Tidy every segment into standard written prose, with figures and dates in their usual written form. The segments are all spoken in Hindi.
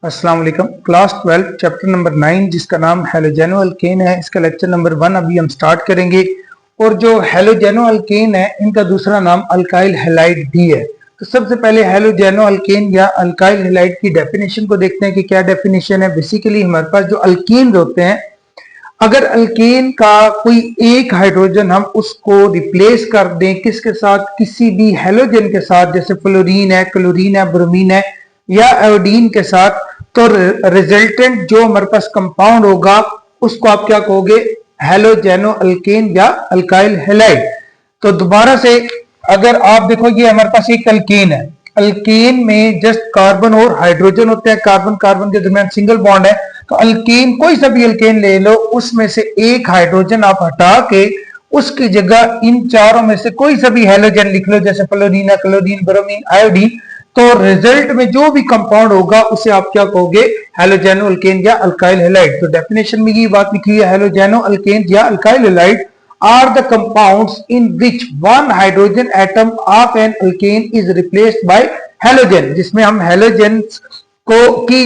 अस्सलाम वालेकुम। क्लास 12 चैप्टर नंबर 9 जिसका नाम हैलोजेनो अल्केन है, इसका लेक्चर नंबर 1 अभी हम स्टार्ट करेंगे। और जो हैलोजेनो अल्केन है इनका दूसरा नाम अल्काइल हैलाइड भी है। तो सबसे पहले हैलोजेनो अल्केन या अल्काइल हैलाइड की डेफिनेशन को देखते हैं कि क्या डेफिनेशन है। बेसिकली हमारे पास जो अल्केन होते हैं, अगर अल्केन का कोई एक हाइड्रोजन हम उसको रिप्लेस कर दें किसके साथ, किसी भी हैलोजन के साथ, जैसे फ्लोरीन है, क्लोरीन है, ब्रोमीन है या आयोडीन के साथ, तो रिजल्टेंट जो हमारे पास कंपाउंड होगा उसको आप क्या कहोगे, हैलोजेनो अल्केन या अल्काइल हैलाइड। तो दोबारा से अगर आप देखो, ये हमारे पास एक अल्केन है। अल्केन में जस्ट कार्बन और हाइड्रोजन होते हैं, कार्बन कार्बन के दरमियान सिंगल बॉन्ड है। तो अल्केन, कोई सा भी अल्केन ले लो, उसमें से एक हाइड्रोजन आप हटा के उसकी जगह इन चारों में से कोई सा भी हैलोजन लिख लो, जैसे फ्लोरीन है, क्लोरीन, ब्रोमीन, आयोडीन। तो रिजल्ट में जो भी कंपाउंड होगा उसे आप क्या कहोगे, हैलोजेनो अल्केन या अल्काइल हैलाइड। तो डेफिनेशन में ये बात लिखी है, हैलोजेनो अल्केन या alkyl halide are the compounds in which one hydrogen atom of an alkane is replaced by halogen, जिसमें हम हैलोजन को की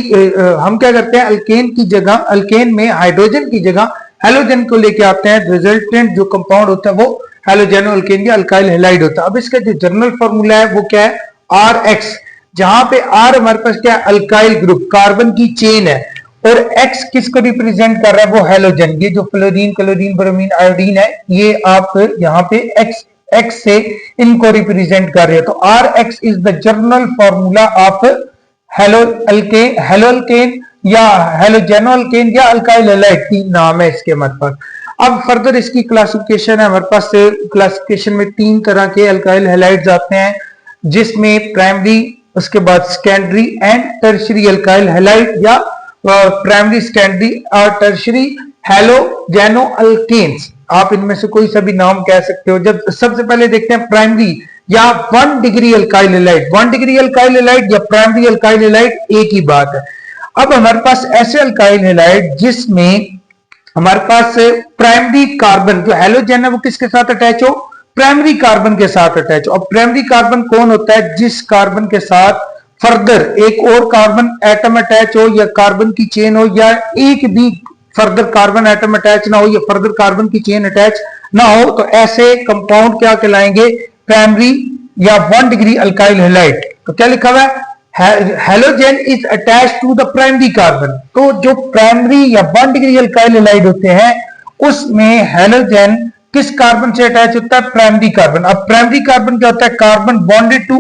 हम क्या करते हैं, अल्केन की जगह, अल्केन में हाइड्रोजन की जगह हैलोजन को लेके आते हैं। रिजल्टेंट जो कंपाउंड होता है वो हैलोजेनो अल्केन या अल्काइल हैलाइड होता है। अब इसका जो जनरल फॉर्मूला है वो क्या है, RX, जहां पे R हमारे पास क्या है, अल्काइल ग्रुप, कार्बन की चेन है, और X किसको रिप्रेजेंट कर रहा है, वो हैलोजन। ये जो फ्लोरीन, क्लोरीन, ब्रोमीन, आयोडीन है, ये आप यहाँ पे X से इनको रिप्रेजेंट कर रहे हो। तो RX is the general formula of hello alkane या हैलोजेनो अल्केन या अल्काइल हैलाइड, तीन नाम है इसके हमारे पास। अब फर्दर इसकी क्लासिफिकेशन है हमारे पास। क्लासिफिकेशन में तीन तरह के अल्काइल हैलाइड्स आते हैं, जिसमें प्राइमरी, उसके बाद secondary and tertiary alkyl halide या प्राइमरी, सेकेंडरी और टर्शियरी हैलोजेनो अल्केन्स। आप इनमें से कोई सा भी नाम कह सकते हो। जब सबसे पहले देखते हैं प्राइमरी या 1 degree alkyl halide. 1 degree alkyl halide या प्राइमरी अल्काइल हैलाइड एक ही बात है। अब हमारे पास ऐसे अल्काइल हैलाइड जिसमें हमारे पास प्राइमरी कार्बन, जो हैलोजन है वो किसके साथ अटैच हो, प्राइमरी कार्बन के साथ अटैच हो। अब प्राइमरी कार्बन कौन होता है, जिस कार्बन के साथ फर्दर एक और कार्बन एटम अटैच हो, या कार्बन की चेन हो, या एक भी फर्दर कार्बन एटम अटैच ना हो, या फर्दर कार्बन की चेन अटैच ना हो, तो ऐसे कंपाउंड क्या कहलाएंगे, प्राइमरी या 1 डिग्री अल्काइल हैलाइड। तो क्या लिखा हुआ है, halogen is attach to the primary carbon. तो जो प्राइमरी या 1 डिग्री अल्काइल हैलाइड होते हैं उसमें हैलोजन किस कार्बन से अटैच होता है, प्राइमरी कार्बन। अब प्राइमरी कार्बन क्या होता है, carbon bonded to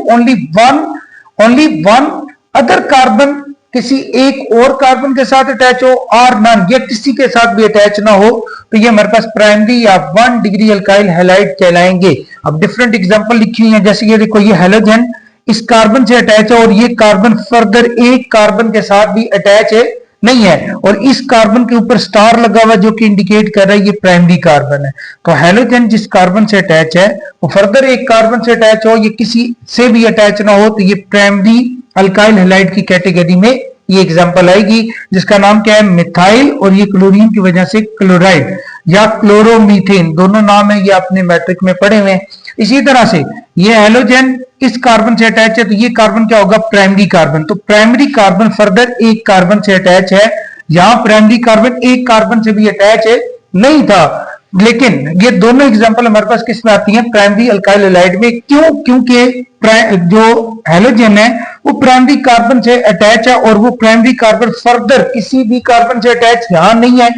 only one other carbon, किसी एक और कार्बन के साथ अटैच हो, और नन, या किसी के साथ भी अटैच ना हो, तो ये हमारे पास प्राइमरी या 1 डिग्री अल्काइल हैलाइड कहलाएंगे। अब डिफरेंट एग्जांपल लिखी हुई है, जैसे ये देखो, ये हैलोजन इस कार्बन से अटैच है और ये कार्बन फर्दर एक कार्बन के साथ भी अटैच है नहीं है, और इस कार्बन के ऊपर स्टार लगा हुआ जो कि इंडिकेट कर रहा है ये प्राइमरी कार्बन है। तो हैलोजन जिस कार्बन से अटैच है वो फर्दर एक कार्बन से अटैच हो, ये किसी से भी अटैच ना हो, तो ये प्राइमरी अल्काइल हैलाइड की कैटेगरी में ये एग्जांपल आएगी, जिसका नाम क्या है, मिथाइल, और ये क्लोरीन की वजह से क्लोराइड या क्लोरोमीथेन, दोनों नाम है, ये आपने मैट्रिक में पढ़े हुए। इसी तरह से ये हैलोजन इस कार्बन से अटैच है, तो ये कार्बन क्या होगा, प्राइमरी कार्बन। तो प्राइमरी कार्बन फर्दर एक कार्बन से अटैच है, यहां प्राइमरी कार्बन एक कार्बन से भी अटैच है नहीं था। लेकिन ये दोनों एग्जांपल हमारे पास किस में आती हैं, प्राइमरी अल्काइल हैलाइड में। क्यों, क्योंकि जो हैलोजन है वो प्राइमरी कार्बन से अटैच है, और वो प्राइमरी कार्बन फर्दर किसी भी कार्बन से अटैच यहां नहीं है,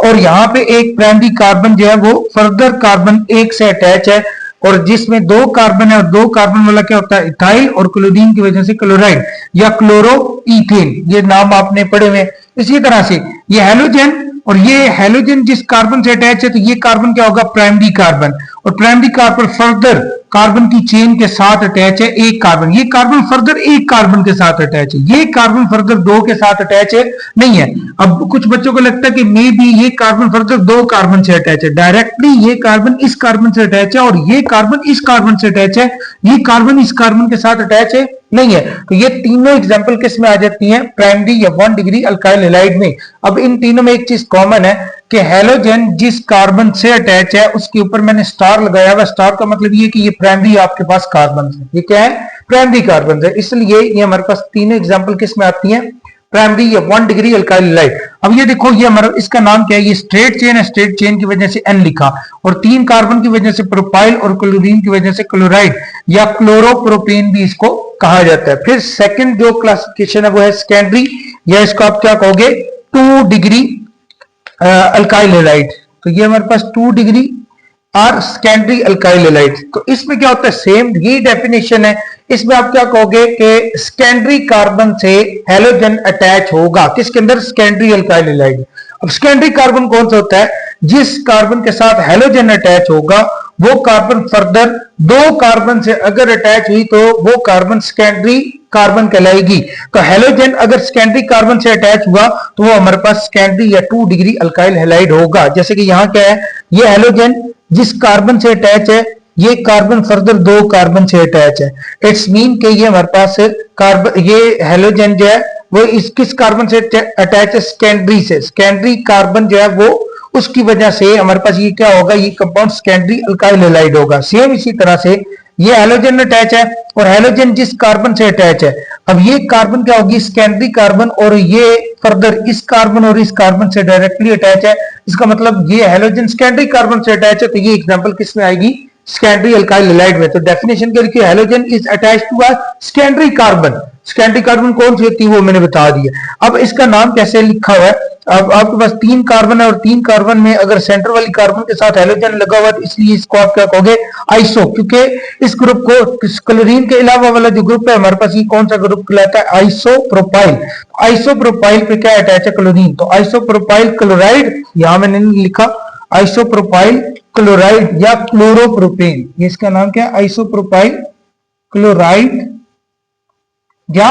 और यहां पे एक प्राइमरी कार्बन जो है वो फर्दर कार्बन एक से अटैच है, और जिसमें दो कार्बन है, और दो कार्बन वाला क्या होता है, इथाइल, और क्लोरीन की वजह से क्लोराइड या क्लोरोईथेन, ये नाम आपने पढ़े हुए। इसी तरह से ये हैलोजन, और ये हैलोजन जिस कार्बन से अटैच है, तो ये कार्बन क्या होगा, प्राइमरी कार्बन, और प्राइमरी कार्बन फर्दर कार्बन की चेन के साथ अटैच है एक कार्बन, ये कार्बन फर्दर एक कार्बन के साथ अटैच है, ये कार्बन फर्दर दो के साथ अटैच है नहीं है। अब कुछ बच्चों को लगता है कि मे बी ये कार्बन फर्दर दो कार्बन से अटैच है, डायरेक्टली ये कार्बन इस कार्बन से अटैच है, और ये कार्बन इस कार्बन से अटैच है, ये कार्बन इस कार्बन के साथ अटैच है नहीं है। तो ये तीनों एग्जांपल किस में आ जाती हैं, प्राइमरी या 1 डिग्री अल्काइल हैलाइड में। अब इन तीनों में एक चीज कॉमन है कि हैलोजन जिस कार्बन से अटैच है उसके ऊपर मैंने स्टार लगाया हुआ। स्टार का मतलब ये कि ये प्राइमरी आपके पास कार्बन है, ये क्या है, प्राइमरी कार्बन है। इसलिए ये हमारे पास तीनों एग्जांपल किस में आती हैं, प्राइमरी या 1 डिग्री अल्काइल हैलाइड। अब ये देखो, ये हमारा इसका नाम क्या है, ये स्ट्रेट चेन है, स्ट्रेट चेन की वजह से N लिखा, और 3 कार्बन की वजह से प्रोपाइल और क्लोरीन की वजह से क्लोराइड या क्लोरोप्रोपेन भी इसको कहा जाता है। फिर सेकंड जो क्लासिफिकेशन है वो है सेकेंडरी, या इसको आप क्या कहोगे 2 डिग्री अल्काइल हैलाइड। तो ये हमारे पास 2 डिग्री और सेकेंडरी अल्काइल हैलाइड। तो इसमें क्या होता है, सेम ये डेफिनेशन है। इसमें आप क्या कहोगे कि सेकेंडरी कार्बन से हैलोजन अटैच होगा, किसके अंदर, सेकेंडरी अल्काइल हैलाइड। अब सेकेंडरी कार्बन कौन सा होता है, जिस कार्बन के साथ हैलोजन अटैच होगा वो कार्बन फर्दर 2 कार्बन से अगर अटैच हुई तो वो कार्बन सेकेंडरी कार्बन कहलाएगी। तो हैलोजन अगर सेकेंडरी कार्बन से अटैच हुआ तो वो हमारे पास सेकेंडरी या 2 डिग्री अल्काइल हैलाइड होगा। जैसे कि यहाँ क्या है, ये हैलोजन जिस कार्बन से अटैच है, ये कार्बन फर्दर 2 कार्बन से अटैच है। इट्स मीन के ये हमारे पास कार्बन, ये हैलोजन जो है वो इस किस कार्बन से अटैच है, सेकेंडरी से। सेकेंडरी कार्बन जो है वो उसकी वजह से हमारे पास ये क्या होगा, ये कंपाउंड सेकेंडरी अल्काइल हैलाइड होगा। सेम इसी तरह से ये हैलोजन अटैच है और हैलोजन जिस कार्बन से अटैच है, अब ये कार्बन क्या होगी, सेकेंडरी कार्बन, और ये फर्दर इस कार्बन और इस कार्बन से डायरेक्टली अटैच है। इसका मतलब ये हैलोजन सेकेंडरी कार्बन से अटैच है, तो ये एग्जांपल किस में आएगी, सेकेंडरी अल्काइल हैलाइड में। तो डेफिनेशन क्या लिखी है, halogen is attached to a secondary carbon. Secondary carbon कौन सी होती है वो मैंने बता दिया। अब इसका नाम कैसे लिखा हुआ है, अब आपके पास 3 कार्बन है और 3 कार्बन में अगर सेंटर वाली कार्बन के साथ हैलोजन लगा हुआ है, तो इसलिए इसको आप क्या कहोगे, आइसो, क्योंकि इस ग्रुप को क्लोरीन के अलावा वाला जो ग्रुप है हमारे पास, ये कौन सा ग्रुप कहलाता है, आइसोप्रोपाइल। आइसोप्रोपाइल पे क्या अटैच है, क्लोरीन। तो आइसोप्रोपाइल क्लोराइड, यहां मैंने लिखा आइसोप्रोपाइल क्लोराइड या क्लोरोप्रोपेन, ये इसका नाम क्या है, आइसोप्रोपाइल क्लोराइड या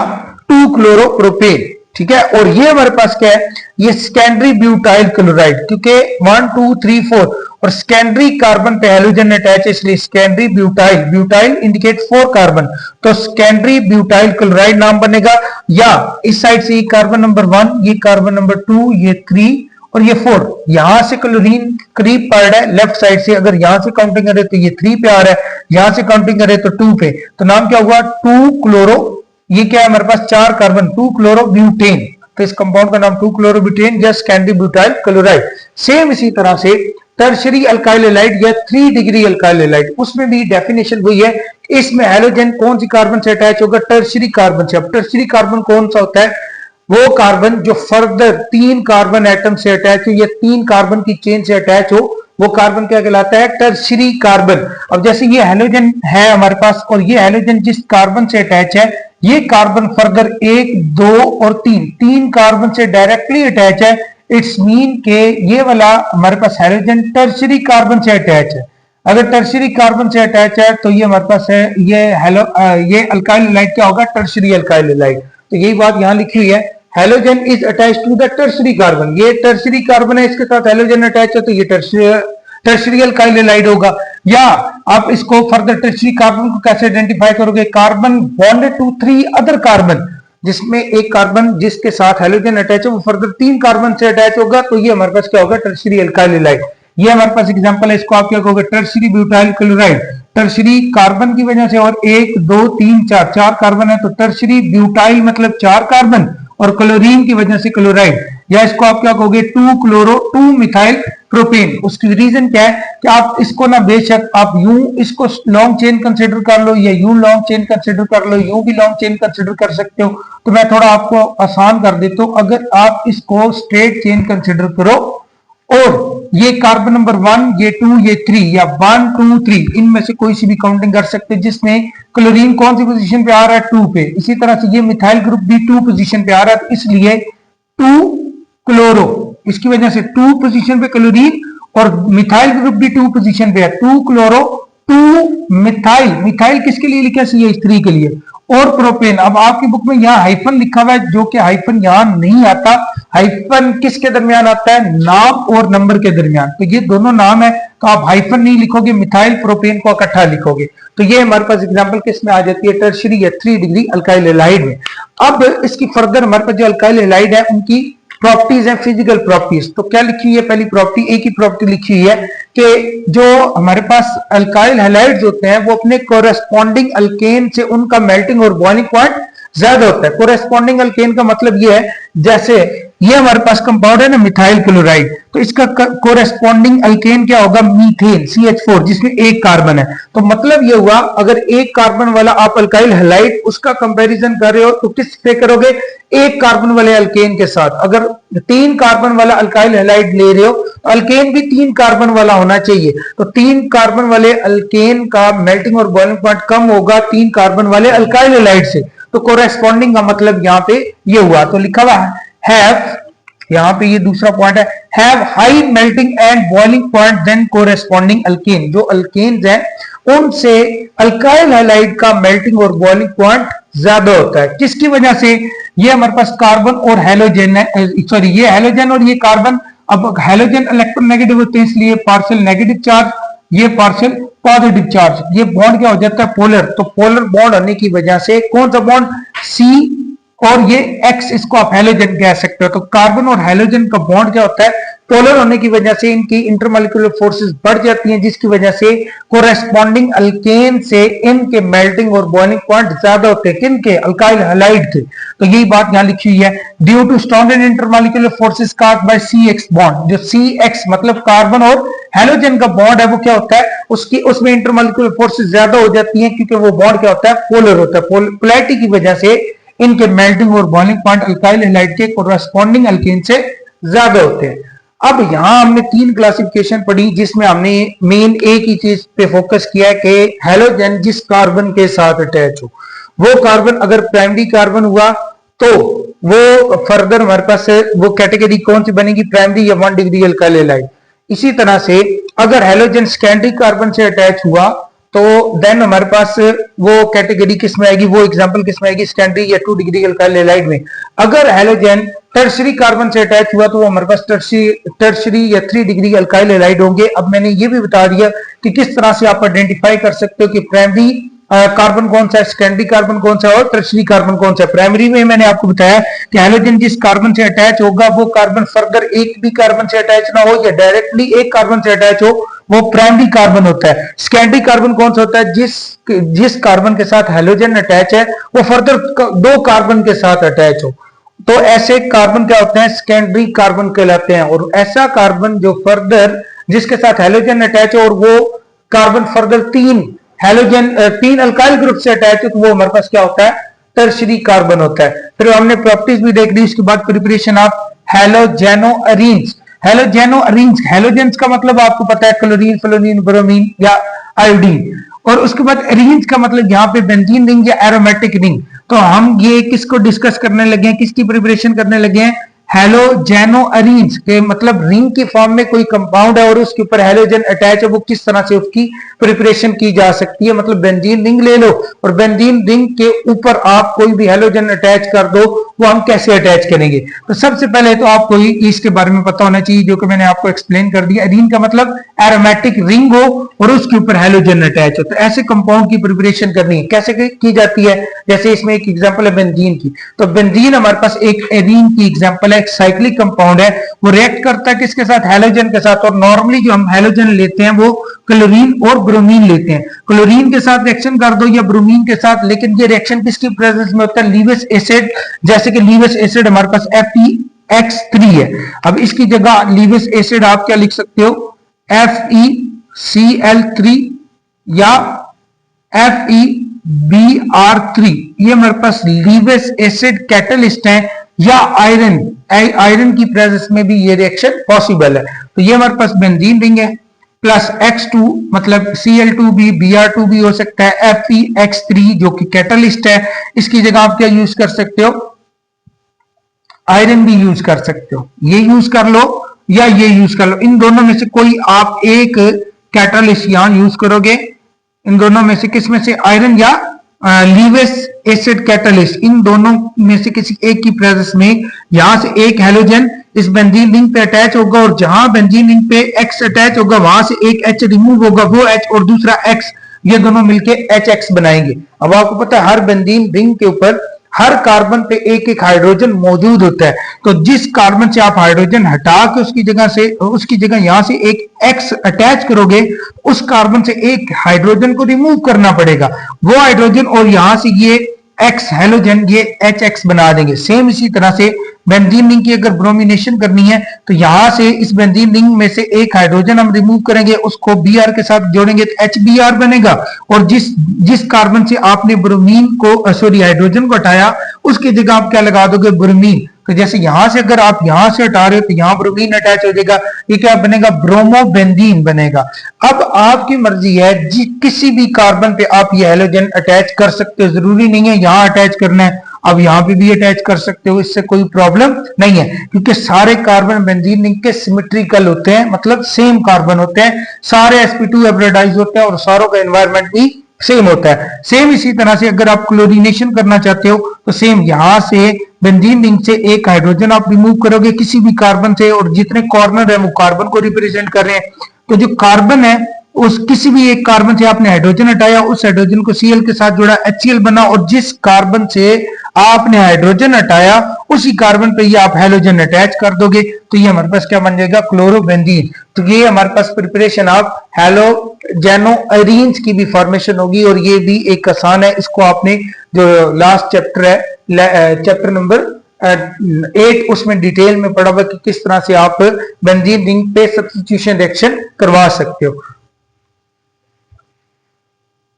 2 क्लोरोप्रोपेन, ठीक है। और ये हमारे पास क्या है, ये सेकेंडरी ब्यूटाइल क्लोराइड, क्योंकि 1 2 3 4 और सेकेंडरी कार्बन पे हैलोजन अटैच है, इसलिए secondary butyl, butyl indicate 4 carbon, तो सेकेंडरी ब्यूटाइल क्लोराइड नाम बनेगा। या इस साइड से ये कार्बन नंबर 1, ये कार्बन नंबर 2, ये 3 और ये 4, यहां से क्लोरीन करीब पड़ रहा है लेफ्ट साइड से, अगर यहां से काउंटिंग करें तो ये 3 पे आ रहा है, यहां से काउंटिंग करें तो 2 पे, तो नाम क्या हुआ, 2 क्लोरो, ये क्या है हमारे पास 4 कार्बन, 2 क्लोरोब्यूटेन। तो इस कंपाउंड का नाम 2 क्लोरोब्यूटेन या सेकेंडरी ब्यूटाइल क्लोराइड। सेम इसी तरह से टर्शियरी अल्काइल हैलाइड या 3 डिग्री अल्काइल हैलाइड, उसमें भी डेफिनेशन वही है। इसमें हैलोजन कौन सी कार्बन से अटैच होगा, टर्शियरी कार्बन से। अब टर्शियरी कार्बन कौन सा होता है, वो कार्बन जो फर्दर 3 कार्बन एटम से अटैच हो या 3 कार्बन की चेन से अटैच हो, वो कार्बन क्या कहलाता है, टर्शियरी कार्बन। अब जैसे ये हैलोजन है हमारे पास और ये हैलोजन जिस कार्बन से अटैच है, ये कार्बन फर्दर 1 2 और 3 कार्बन से डायरेक्टली अटैच है। इट्स मीन के ये वाला हमारे पास हैलोजन टर्शियरी कार्बन से अटैच है। अगर टर्शियरी कार्बन से अटैच है तो ये हमारे पास है, ये अल्काइल हैलाइड क्या होगा, टर्शियरी अल्काइल हैलाइड। तो यही बात यहां लिखी हुई है, halogen is attach to the tertiary carbon, ये टर्शियरी कार्बन है, इसके साथ हैलोजन अटैच है तो ये टर्शियरी अल्काइल हैलाइड होगा। या आप इसको फर्दर टर्शियरी कार्बन को कैसे आइडेंटिफाई करोगे, carbon bonded to 3 other carbon, जिसमें एक कार्बन जिसके साथ हैलोजन अटैच है वो फर्दर 3 कार्बन से अटैच होगा, तो ये हमारे पास क्या होगा, टर्शियरी अल्काइल हैलाइड। ये हमारे पास एग्जांपल है, इसको आप क्या कहोगे, tertiary butyl chloride. Tertiary carbon की वजह से और 1 2 3 4 कार्बन है, तो टर्शियरी ब्यूटाइल मतलब 4 कार्बन और क्लोरीन की वजह से क्लोराइड। या इसको आप क्या कहोगे, 2 क्लोरो 2 मिथाइल प्रोपेन। उसकी रीजन क्या है कि आप इसको ना बेशक आप यूं इसको लॉन्ग चेन कंसिडर कर लो या यूं लॉन्ग चेन कंसिडर कर लो, यूं भी लॉन्ग चेन कंसिडर कर सकते हो। तो मैं थोड़ा आपको आसान कर देता हूं, अगर आप इसको स्ट्रेट चेन कंसिडर करो और ये कार्बन नंबर 1, ये 2, ये 3 या 1 2 3 इनमें से कोई सी भी काउंटिंग कर सकते हैं, जिसमें क्लोरीन कौन सी पोजीशन पे आ रहा है, 2 पे। इसी तरह से ये मिथाइल ग्रुप भी 2 पोजीशन पे आ रहा है, तो इसलिए 2 क्लोरो, इसकी वजह से 2 पोजीशन पे क्लोरीन और मिथाइल ग्रुप भी 2 पोजीशन पे है, 2 क्लोरो 2 मिथाइल। मिथाइल किसके लिए लिखा है, CH3 के लिए। और प्रोपेन, अब आपकी बुक में यहाँ हाइफन लिखा हुआ है, जो कि हाइफन यहाँ नहीं आता। हाइफन किसके दरमियान आता है, नाम और नंबर के दरमियान, तो ये दोनों नाम है, तो आप हाइफन नहीं लिखोगे, मिथाइल प्रोपेन को इकट्ठा लिखोगे। तो ये हमारे पास एग्जांपल किस में आ जाती है, टर्शियरी या 3 डिग्री अल्काइल हैलाइड में। अब इसकी फर्दर हमारे पास जो अल्काइल हैलाइड है उनकी प्रॉपर्टीज है, फिजिकल प्रॉपर्टीज। तो क्या लिखी हुई है, पहली प्रॉपर्टी, एक ही प्रॉपर्टी लिखी हुई है कि जो हमारे पास अल्काइल हैलाइड्स होते हैं वो अपने कोरेस्पॉन्डिंग अल्केन से उनका मेल्टिंग और बॉइलिंग पॉइंट ज्यादा होता है। कोरेस्पॉन्डिंग अल्केन का मतलब ये है, जैसे ये हमारे पास कंपाउंड है ना मिथाइल क्लोराइड, तो इसका कोरेस्पॉन्डिंग अल्केन क्या होगा, मीथेन CH4, जिसमें एक कार्बन है। तो मतलब ये हुआ, अगर एक कार्बन वाला आप अल्काइल हैलाइड उसका कंपैरिजन कर रहे हो तो किस पे करोगे, एक कार्बन वाले अल्केन के साथ। अगर 3 कार्बन वाला अल्काइल हैलाइड ले रहे हो तो अल्केन भी 3 कार्बन वाला होना चाहिए। तो 3 कार्बन वाले अल्केन का मेल्टिंग और बॉइलिंग पॉइंट कम होगा 3 कार्बन वाले अल्काइल हैलाइड से। तो कोरेस्पॉन्डिंग का मतलब यहां पे ये हुआ। तो लिखा हुआ हैव, यहां पे ये दूसरा पॉइंट है, have high melting and boiling point than corresponding alkane. जो अल्केन्स हैं उनसे अल्काइल हैलाइड का मेल्टिंग और बॉइलिंग पॉइंट ज्यादा होता है। किसकी वजह से, ये हमारे पास कार्बन और हैलोजन है, सॉरी ये हैलोजन और ये कार्बन। अब हैलोजन इलेक्ट्रोनेगेटिव होते हैं इसलिए पार्शियल नेगेटिव चार्ज, ये पार्शियल पॉजिटिव चार्ज, ये बॉन्ड क्या हो जाता है, पोलर। तो पोलर बॉन्ड होने की वजह से कौन सा बॉन्ड, सी और ये X, इसको आप हैलोजन कह सकते हो। तो कार्बन और हैलोजन का बॉन्ड क्या होता है, पोलर होने की वजह से इनकी इंटरमॉलिक्यूलर फोर्सेस बढ़ जाती हैं, जिसकी वजह से कोरेस्पॉन्डिंग अल्केन से इनके मेल्टिंग और बॉइलिंग पॉइंट ज्यादा होते हैं, किनके, अल्काइल हैलाइड के। तो यही बात यहां लिखी हुई है, due to strong intermolecular forces caused by CX bond. जो CX मतलब कार्बन और हैलोजन का बॉन्ड है वो क्या होता है, उसकी उसमें इंटरमॉलिक्यूलर फोर्सेस ज्यादा हो जाती हैं, क्योंकि वो बॉन्ड क्या होता है, पोलर होता है। पोलैरिटी की वजह से इनके मेल्टिंग और बॉइलिंग पॉइंट अल्काइल हैलाइड के कोरेस्पॉन्डिंग अल्केन से ज्यादा होते हैं। अब यहां हमने 3 क्लासिफिकेशन पढ़ी, जिसमें हमने मेन एक ही चीज पे फोकस किया है कि हैलोजन जिस कार्बन के साथ अटैच हो, वो कार्बन अगर प्राइमरी कार्बन हुआ तो वो फर्दर हमारे पास वो कैटेगरी कौन सी बनेगी, प्राइमरी या 1 डिग्री अल्काइल हैलाइड। इसी तरह से अगर हैलोजन सेकेंडरी कार्बन से अटैच हुआ तो देन हमारे पास वो कैटेगरी किस में आएगी, वो एग्जांपल किस में आएगी, सेकेंडरी या 2 डिग्री अल्काइल हैलाइड में। अगर हैलोजन टर्शरी कार्बन से अटैच हुआ तो वो हमारे पास टर्शरी या 3 डिग्री अल्काइल हैलाइड होंगे। अब मैंने ये भी बता दिया कि किस तरह से आप आइडेंटिफाई कर सकते हो कि प्राइमरी कार्बन कौन सा है, सेकेंडरी कार्बन कौन सा है और टर्शरी कार्बन कौन सा है। प्राइमरी में मैंने आपको बताया कि हैलोजन जिस कार्बन से अटैच होगा वो कार्बन फर्दर एक भी कार्बन से अटैच ना हो या डायरेक्टली एक कार्बन से अटैच हो, वो प्राइमरी कार्बन होता है। सेकेंडरी कार्बन कौन सा होता है, जिस कार्बन के साथ हैलोजन अटैच है वो फर्दर 2 कार्बन के साथ अटैच हो, तो ऐसे कार्बन क्या होते हैं, सेकेंडरी कार्बन कहलाते हैं। और ऐसा कार्बन जो फर्दर जिसके साथ हैलोजन अटैच हो और वो कार्बन फर्दर 3 अल्काइल ग्रुप से अटैच है तो वो हमारे पास क्या होता है, टर्शरी कार्बन होता है। फिर हमने प्रॉपर्टीज भी देख ली, उसके बाद प्रिपरेशन ऑफ हैलोजेनोअरीन्स। हैलोजेंस का मतलब आपको पता है क्लोरीन, फ्लोरीन, ब्रोमीन या आयोडीन। और उसके बाद एरीन्स का मतलब यहाँ पे बेंजीन रिंग या एरोमेटिक रिंग। तो हम ये किसको डिस्कस करने लगे हैं, किसकी प्रिपरेशन करने लगे हैं, हैलोजेनोअरीन्स के मतलब रिंग की फॉर्म में कोई कंपाउंड है और उसके ऊपर हैलोजन अटैच है, वो किस तरह से उसकी प्रिपरेशन की जा सकती है। मतलब बेंजीन रिंग ले लो और बेंजीन रिंग के ऊपर आप कोई भी हैलोजन अटैच कर दो, वो हम कैसे अटैच करेंगे। तो सबसे पहले तो आपको इसके बारे में पता होना चाहिए, जो कि मैंने आपको एक्सप्लेन कर दिया। एरीन का मतलब एरोमेटिक रिंग हो और उसके ऊपर हैलोजन अटैच हो। तो ऐसे कंपाउंड की प्रिपरेशन करनी है, कैसे की जाती है, जैसे इसमें एक एग्जांपल है बेंजीन की। तो बेंजीन हमारे पास एक एरीन की एग्जांपल है, एक साइक्लिक कंपाउंड है, वो रिएक्ट करता है किसके साथ, हैलोजन के साथ। और नॉर्मली जो हम हैलोजन लेते हैं वो क्लोरीन और ब्रोमीन लेते हैं। क्लोरीन के साथ रिएक्शन कर दो या ब्रोमीन के साथ, लेकिन ये रिएक्शन किसकी प्रेजेंस में होता है, लीविस एसिड। जैसे कि लीविस एसिड हमारे पास FeX3 है। अब इसकी जगह लीविस एसिड आप क्या लिख सकते हो, FeCl3 या FeBr3। ये हमारे पास लीविस एसिड कैटलिस्ट है, या आयरन की प्रेजेंस में भी ये रिएक्शन पॉसिबल है। तो ये हमारे पास बेंजीन रिंग है प्लस X2 मतलब Cl2 भी Br2 भी हो सकता है, FeX3 जो कि कैटलिस्ट है, इसकी जगह आप क्या यूज कर सकते हो, आयरन भी यूज कर सकते हो। ये यूज कर लो या ये यूज कर लो, इन दोनों में से कोई आप एक कैटलिस्ट यहां यूज करोगे। इन दोनों में से किस में से, आयरन या लीविस एसिड कैटलिस्ट, इन दोनों में से किसी एक की प्रेजेंस में यहां से एक हैलोजन इस बेंजीन रिंग पे अटैच होगा और जहां बेंजीन रिंग पे X अटैच होगा वहां से एक H रिमूव होगा, वो H और दूसरा X, ये दोनों मिलके HX बनाएंगे। अब आपको पता है हर बेंजीन रिंग के ऊपर हर कार्बन पे एक एक हाइड्रोजन मौजूद होता है। तो जिस कार्बन से आप हाइड्रोजन हटा के उसकी जगह यहां से एक X अटैच करोगे, उस कार्बन से एक हाइड्रोजन को रिमूव करना पड़ेगा, वो हाइड्रोजन और यहां से ये एक्स हेलोजन ये HX बना देंगे। सेम इसी तरह से बेंजीन रिंग की अगर ब्रोमिनेशन करनी है तो यहां से इस बेंजीन रिंग में से एक हाइड्रोजन हम रिमूव करेंगे, उसको Br के साथ जोड़ेंगे तो HBr बनेगा, और जिस कार्बन से आपने ब्रोमीन को सॉरी हाइड्रोजन को हटाया उसकी जगह आप क्या लगा दोगे, ब्रोमीन। तो जैसे यहां से अगर आप यहां से हटा रहे हो तो यहां ब्रोमीन अटैच हो जाएगा, ये क्या बनेगा, ब्रोमोबेंजीन बनेगा। अब आपकी मर्जी है किसी भी कार्बन पे आप ये हेलोजन अटैच कर सकते हो, जरूरी नहीं है यहां अटैच करना है, अब यहां पे भी अटैच कर सकते हो, इससे कोई प्रॉब्लम नहीं है, क्योंकि सारे कार्बन बेंजीन रिंग के सिमेट्रिकल होते हैं, मतलब सेम कार्बन होते हैं, सारे sp2 हाइब्रिडाइज होते हैं और सारों का एनवायरमेंट भी सेम होता है। सेम इसी तरह से अगर आप क्लोरीनेशन करना चाहते हो तो सेम यहां से बेंजीन रिंग से एक हाइड्रोजन आप रिमूव करोगे किसी भी कार्बन से, और जितने कॉर्नर है वो कार्बन को रिप्रेजेंट कर रहे हैं, तो जो कार्बन है उस किसी भी एक कार्बन से आपने हाइड्रोजन हटाया, उस हाइड्रोजन को Cl के साथ जोड़ा, HCl बना, और जिस कार्बन से आपने हाइड्रोजन हटाया उसी कार्बन पे ये आप हेलोजन अटैच कर दोगे, तो ये हमारे पास क्या बन जाएगा, क्लोरोबेंजीन। तो ये हमारे पास प्रिपरेशन ऑफ हेलोजेनोएरीन्स की भी फॉर्मेशन होगी, और ये भी एक आसान है, इसको आपने जो लास्ट चैप्टर है चैप्टर नंबर 8 उसमें डिटेल में पढ़ा हुआ कि किस तरह से आप बेंजीन रिंग पे सब्स्टिट्यूशन रिएक्शन करवा सकते हो।